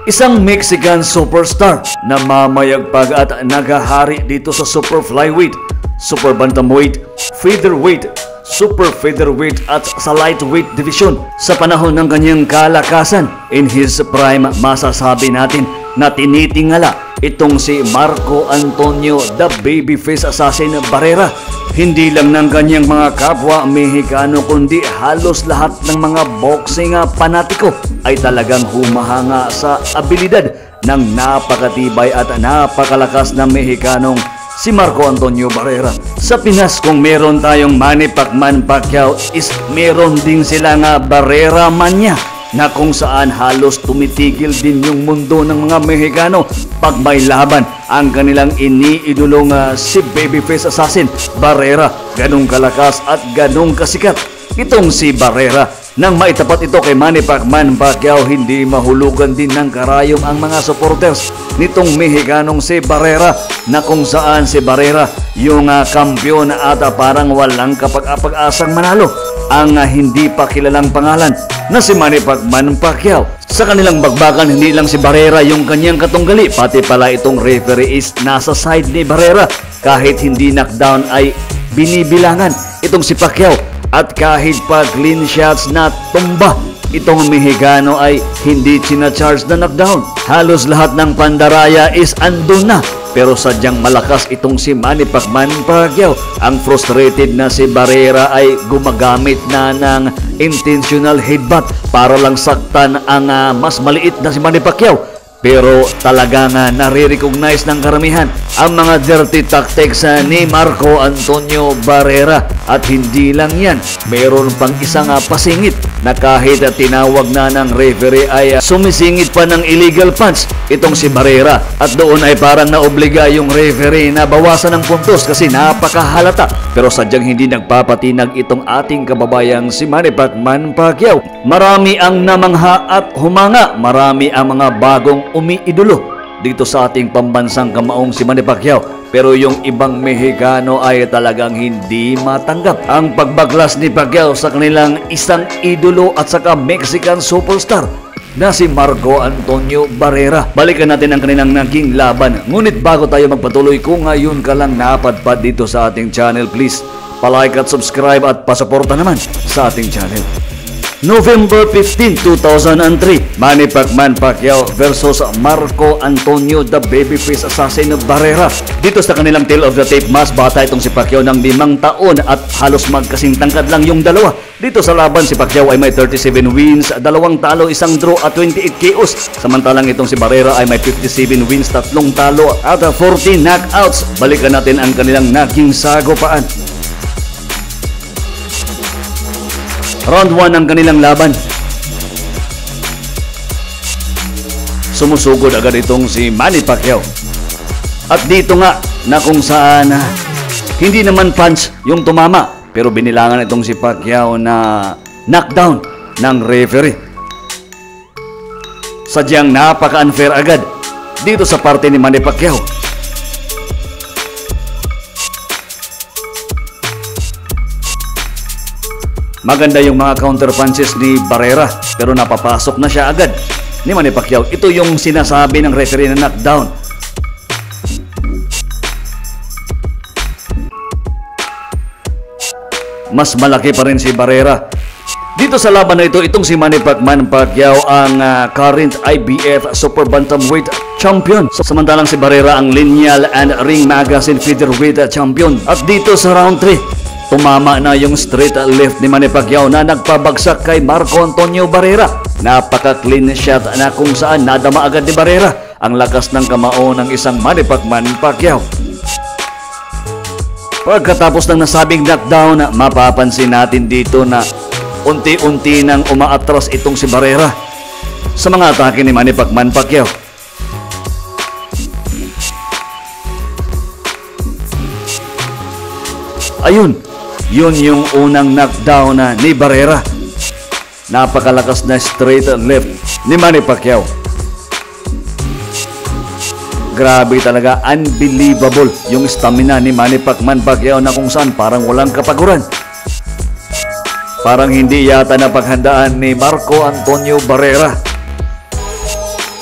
Isang Mexican superstar na mamayagpag at nagahari dito sa super flyweight, super bantamweight, featherweight, super featherweight at sa lightweight division. Sa panahon ng kanyang kalakasan, in his prime, masasabi natin na tinitingala itong si Marco Antonio the Babyface Assassin Barrera. Hindi lang ng kanyang mga kapwa Mexicano kundi halos lahat ng mga boxing panatiko ay talagang humahanga sa abilidad ng napakatibay at napakalakas na Mexicanong si Marco Antonio Barrera. Sa Pinas, kung meron tayong Manny Pacquiao is meron din sila nga Barrera Mania, na kung saan halos tumitigil din yung mundo ng mga Mexicano pag may laban ang kanilang iniidolong si Babyface Assassin Barrera. Ganong kalakas at ganong kasikat itong si Barrera. Nang maitapat ito kay Manny Pacquiao, hindi mahulugan din ng karayom ang mga supporters nitong Mexicanong si Barrera, na kung saan si Barrera yung kampiyon at parang walang kapag-asang manalo ang hindi pa kilalang pangalan na si Manny Pacquiao. Sa kanilang bagbakan, hindi lang si Barrera yung kanyang katunggali, pati pala itong referee is nasa side ni Barrera. Kahit hindi knockdown ay binibilangan itong si Pacquiao, at kahit pa clean shots na tumba itong Mexicano ay hindi charge na knockdown. Halos lahat ng pandaraya is andun na, pero sadyang malakas itong si Manny Pacquiao. Ang frustrated na si Barrera ay gumagamit na ng intentional headbutt para lang saktan ang mas maliit na si Manny Pacquiao. Pero talagang nare-recognize ng karamihan ang mga dirty tactics ni Marco Antonio Barrera. At hindi lang yan, meron pang isang pasingit na kahit tinawag na ng referee ay sumisingit pa ng illegal punch itong si Barrera. At doon ay parang naobliga yung referee na bawasan ng puntos kasi napakahalata. Pero sadyang hindi nagpapatinag itong ating kababayang si Manny Pacquiao. Marami ang namangha at humanga, marami ang mga bagong umiidolo dito sa ating pambansang kamaong si Manny Pacquiao. Pero yung ibang Mexicano ay talagang hindi matanggap ang pagbaklas ni Pacquiao sa kanilang isang idolo at saka Mexican superstar na si Marco Antonio Barrera. Balikan natin ang kanilang naging laban. Ngunit bago tayo magpatuloy, kung ngayon ka lang napadpad dito sa ating channel, please palike at subscribe at pasuporta naman sa ating channel. November 15, 2003, Manny Pacquiao versus Marco Antonio the Babyface Assassin Barrera. Dito sa kanilang tail of the tape, mas bata itong si Pacquiao ng 5 taon at halos magkasing tangkad lang yung dalawa. Dito sa laban, si Pacquiao ay may 37 wins, 2 talo, 1 draw at 28 KOs. Samantalang itong si Barrera ay may 57 wins, 3 talo at 14 knockouts. Balikan natin ang kanilang naging sagupaan. Round 1 ang kanilang laban. Sumusugod agad itong si Manny Pacquiao. At dito nga na kung saan hindi naman punch yung tumama, pero binilangan itong si Pacquiao na knockdown ng referee. Sadyang napaka-unfair agad dito sa parte ni Manny Pacquiao. Maganda yung mga counter punches ni Barrera, pero napapasok na siya agad ni Manny Pacquiao. Ito yung sinasabi ng referee na knockdown. Mas malaki pa rin si Barrera. Dito sa laban na ito, itong si Manny Pacquiao ang current IBF Super Bantamweight Champion. Samantalang si Barrera ang Lineal and Ring Magazine Featherweight Champion. At dito sa round 3, tumama na yung straight left ni Manny Pacquiao na nagpabagsak kay Marco Antonio Barrera. Napaka-clean shot na kung saan nadama agad ni Barrera ang lakas ng kamao ng isang Manny Pacquiao. Pagkatapos ng nasabing knockdown, mapapansin natin dito na unti-unti nang umaatras itong si Barrera sa mga atake ni Manny Pacquiao. Ayun, yun yung unang knockdown ni Barrera. Napakalakas na straight left ni Manny Pacquiao. Grabe talaga, unbelievable yung stamina ni Manny Pacquiao na kung saan parang walang kapaguran. Parang hindi yata napaghandaan ni Marco Antonio Barrera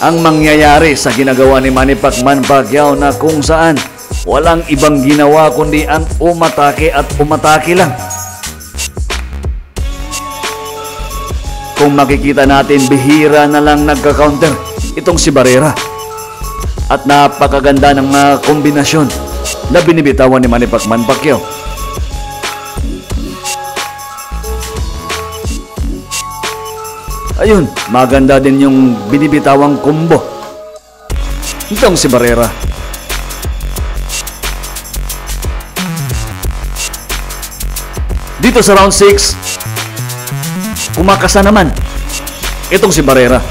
ang mangyayari sa ginagawa ni Manny Pacquiao na kung saan walang ibang ginawa kundi ang umatake at umatake lang. Kung makikita natin, bihira na lang nagka-counter itong si Barrera. At napakaganda ng mga kombinasyon na binibitawan ni Manny Pacquiao. Ayun, maganda din yung binibitawang combo itong si Barrera. Dito sa round 6, kumakasa naman itong si Barrera.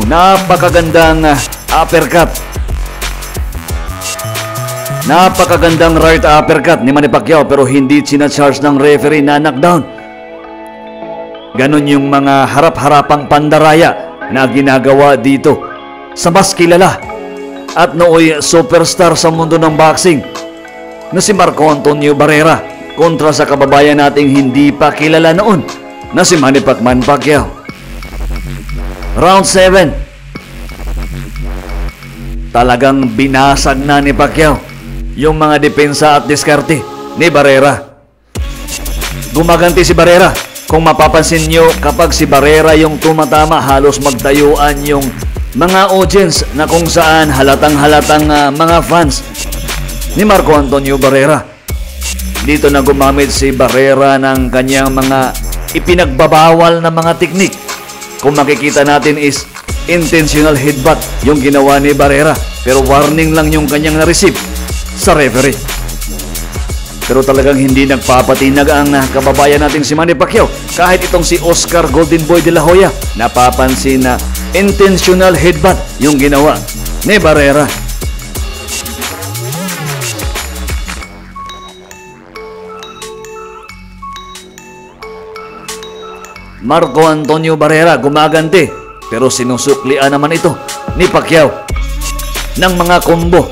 Napakagandang uppercut. Napakagandang right uppercut ni Manny Pacquiao, pero hindi sinacharge ng referee na knockdown. Ganon yung mga harap-harapang pandaraya na ginagawa dito sa mas kilala at nooy superstar sa mundo ng boxing na si Marco Antonio Barrera kontra sa kababayan nating hindi pa kilala noon na si Manny Pacquiao. Round 7. Talagang binasag na ni Pacquiao yung mga depensa at diskarte ni Barrera. Gumaganti si Barrera. Kung mapapansin nyo, kapag si Barrera yung tumatama, halos magtayuan yung mga audience na kung saan halatang-halatang mga fans ni Marco Antonio Barrera. Dito na gumamit si Barrera ng kanyang mga ipinagbabawal na mga teknik. Kung makikita natin is intentional headbutt yung ginawa ni Barrera, pero warning lang yung kanyang na-receive sa referee. Pero talagang hindi nagpapatinag ang kababayan nating si Manny Pacquiao. Kahit itong si Oscar Golden Boy de la Hoya, napapansin na intentional headbutt yung ginawa ni Barrera. Marco Antonio Barrera gumaganti, pero sinusuklian naman ito ni Pacquiao ng mga combo.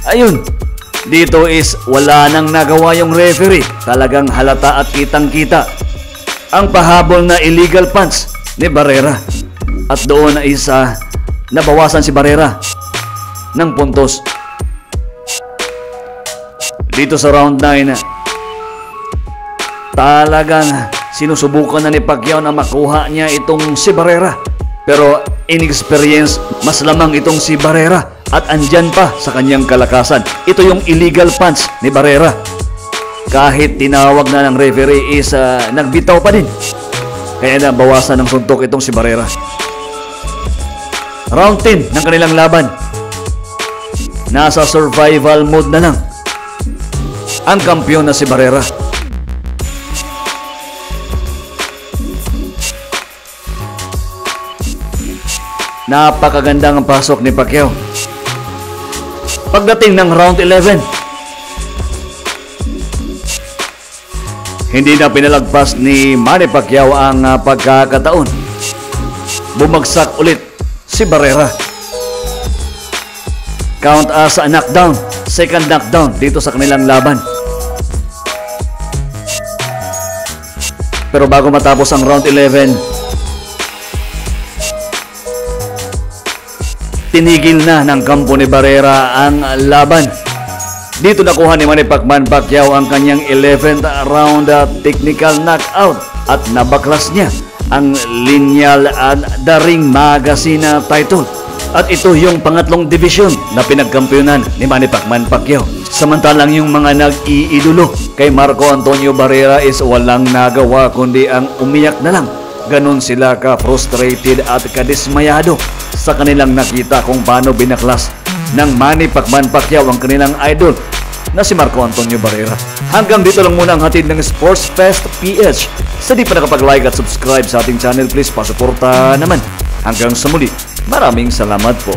Ayun, dito is wala nang nagawa yung referee. Talagang halata at kitang-kita ang pahabol na illegal punch ni Barrera. At doon is nabawasan si Barrera ng puntos. Dito sa round 9, talagang sinusubukan na ni Pacquiao na makuha niya itong si Barrera. Pero inexperience, mas lamang itong si Barrera. At andyan pa sa kanyang kalakasan. Ito yung illegal punch ni Barrera. Kahit tinawag na ng referee is nagbitaw pa din. Kaya nabawasan ng suntok itong si Barrera. Round 10 ng kanilang laban. Nasa survival mode na lang ang kampiyon na si Barrera. Napakagandang pasok ni Pacquiao. Pagdating ng round 11, hindi na pinalagpas ni Manny Pacquiao ang pagkakataon. Bumagsak ulit si Barrera. Count as a knockdown, second knockdown dito sa kanilang laban. Pero bago matapos ang round 11, tinigil na ng kampo ni Barrera ang laban. Dito nakuha ni Manny Pacquiao ang kanyang 11th round technical knockout at nabaklas niya ang lineal and the ring magazine title. At ito yung pangatlong division na pinagkampiyonan ni Manny Pacquiao. Samantalang yung mga nag-iidolo kay Marco Antonio Barrera is walang nagawa kundi ang umiyak na lang. Ganon sila ka-frustrated at kadismayado sa kanilang nakita kung paano binaklas ng Manny Pacquiao ang kanilang idol na si Marco Antonio Barrera. Hanggang dito lang muna ang hatid ng Sports Fest PH. Sa di pa nakapag-like at subscribe sa ating channel, please pasuporta naman. Hanggang sa muli, maraming salamat po.